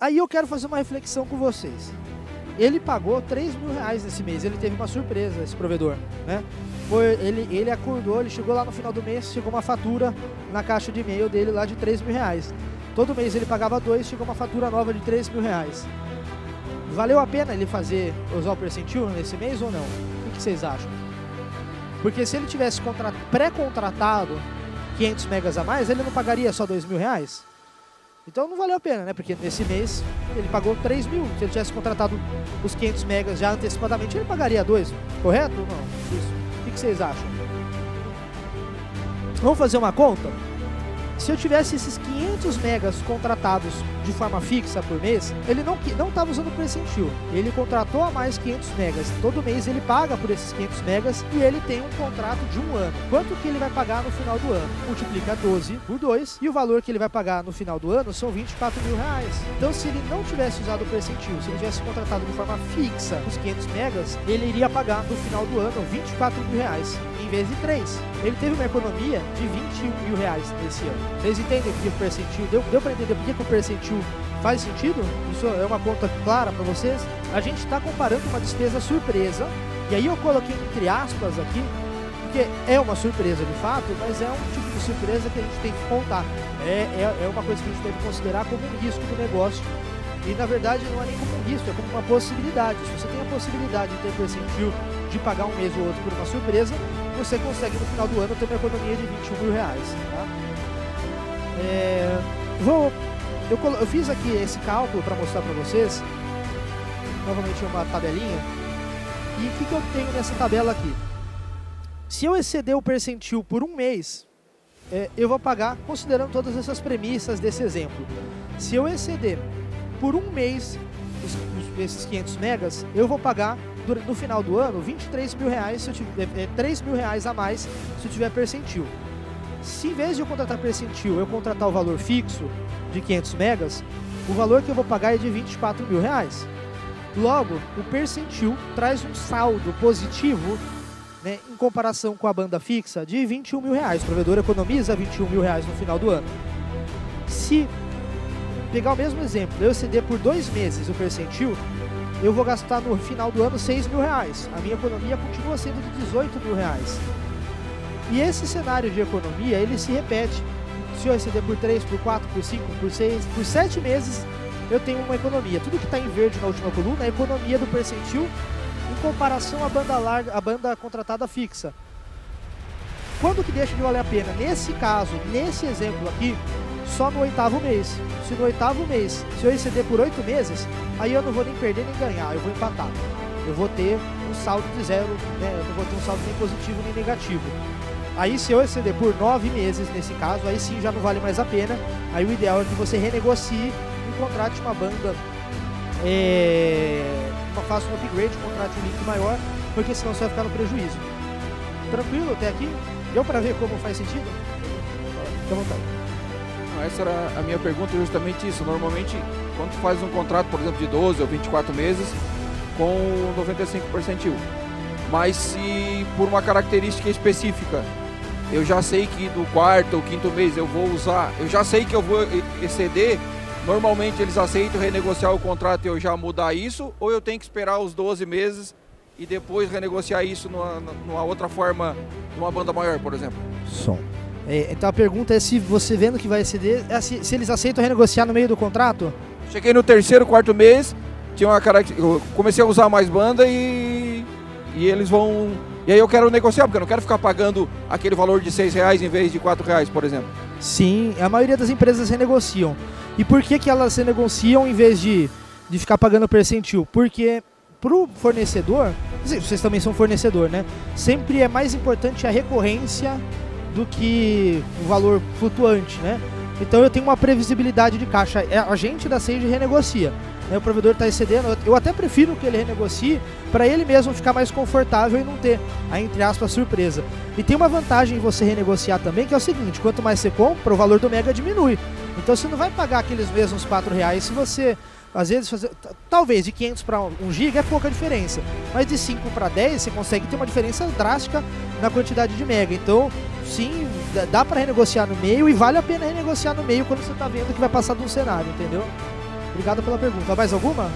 Aí eu quero fazer uma reflexão com vocês. Ele pagou R$3.000 nesse mês, ele teve uma surpresa, esse provedor, né? Ele acordou, ele chegou lá no final do mês, chegou uma fatura na caixa de e-mail dele lá de R$3.000. Todo mês ele pagava 2, chegou uma fatura nova de R$3.000. Valeu a pena ele usar o percentil nesse mês ou não? O que vocês acham? Porque se ele tivesse pré-contratado 500 megas a mais, ele não pagaria só R$2.000? Então não valeu a pena, né? Porque nesse mês ele pagou 3 mil. Se ele tivesse contratado os 500 megas já antecipadamente, ele pagaria 2, correto ou não? Isso. O que vocês acham? Vamos fazer uma conta? Se eu tivesse esses 500 megas contratados de forma fixa por mês, ele não estava usando o percentil. Ele contratou a mais 500 megas. Todo mês ele paga por esses 500 megas e ele tem um contrato de 1 ano. Quanto que ele vai pagar no final do ano? Multiplica 12 por 2 e o valor que ele vai pagar no final do ano são R$24.000. Então, se ele não tivesse usado o percentil, se ele tivesse contratado de forma fixa os 500 megas, ele iria pagar no final do ano R$24.000 em vez de 3. Ele teve uma economia de R$21.000 nesse ano. Vocês entendem por que o percentil deu para entender por que o percentil faz sentido? Isso é uma conta clara para vocês? A gente está comparando uma despesa surpresa, e aí eu coloquei entre aspas aqui, porque é uma surpresa de fato, mas é um tipo de surpresa que a gente tem que contar. É uma coisa que a gente deve considerar como um risco do negócio. E na verdade não é nem como um risco, é como uma possibilidade. Se você tem a possibilidade de ter percentil de pagar um mês ou outro por uma surpresa, você consegue no final do ano ter uma economia de R$21.000, tá? Eu fiz aqui esse cálculo para mostrar para vocês, novamente uma tabelinha, e o que eu tenho nessa tabela aqui? Se eu exceder o percentil por um mês, eu vou pagar, considerando todas essas premissas desse exemplo, se eu exceder por um mês esses 500 megas, eu vou pagar no final do ano R$23.000, se eu tiver R$3.000 a mais se eu tiver percentil. Se em vez de eu contratar percentil, eu contratar o valor fixo de 500 megas, o valor que eu vou pagar é de R$24.000. Logo, o percentil traz um saldo positivo, né, em comparação com a banda fixa de R$21.000. O provedor economiza R$21.000 no final do ano. Se pegar o mesmo exemplo, eu exceder por 2 meses o percentil, eu vou gastar no final do ano R$6.000. A minha economia continua sendo de R$18.000. E esse cenário de economia, ele se repete. Se eu exceder por 3, por 4, por 5, por 6, por 7 meses, eu tenho uma economia. Tudo que está em verde na última coluna é a economia do percentil em comparação à banda larga, à banda contratada fixa. Quando que deixa de valer a pena? Nesse caso, nesse exemplo aqui, só no 8º mês. Se no 8º mês, se eu exceder por 8 meses, aí eu não vou nem perder nem ganhar, eu vou empatar. Eu vou ter um saldo de 0, né? Eu não vou ter um saldo nem positivo nem negativo. Aí se eu exceder por 9 meses nesse caso, aí sim já não vale mais a pena. Aí o ideal é que você renegocie e contrate uma banda, faça um upgrade, contrate um link maior, porque senão você vai ficar no prejuízo. Tranquilo até aqui? Deu para ver como faz sentido? Fique à vontade. Essa era a minha pergunta, justamente isso. Normalmente, quando tu faz um contrato, por exemplo, de 12 ou 24 meses, com 95%, mas se por uma característica específica, eu já sei que do 4º ou 5º mês eu vou usar, eu já sei que eu vou exceder, normalmente eles aceitam renegociar o contrato e eu já mudar isso, ou eu tenho que esperar os 12 meses e depois renegociar isso numa outra forma, numa banda maior, por exemplo? Então a pergunta é se você vendo que vai exceder, se eles aceitam renegociar no meio do contrato? Cheguei no 3º, 4º mês, tinha uma característica, eu comecei a usar mais banda e eles vão... E aí eu quero negociar, porque eu não quero ficar pagando aquele valor de R$6 em vez de R$4, por exemplo. Sim, a maioria das empresas renegociam. E por que elas renegociam em vez de ficar pagando percentil? Porque para o fornecedor, vocês também são fornecedor, né? Sempre é mais importante a recorrência do que o valor flutuante, né? Então eu tenho uma previsibilidade de caixa. A gente da Sage renegocia. O provedor está excedendo, eu até prefiro que ele renegocie para ele mesmo ficar mais confortável e não ter a, entre aspas, surpresa. E tem uma vantagem em você renegociar também, que é o seguinte: quanto mais você compra, o valor do mega diminui. Então você não vai pagar aqueles mesmos R$4 se você, às vezes, talvez de 500 para 1 GB é pouca diferença, mas de 5 para 10 você consegue ter uma diferença drástica na quantidade de mega. Então, sim, dá para renegociar no meio e vale a pena renegociar no meio quando você está vendo que vai passar de um cenário, entendeu? Obrigado pela pergunta. Mais alguma?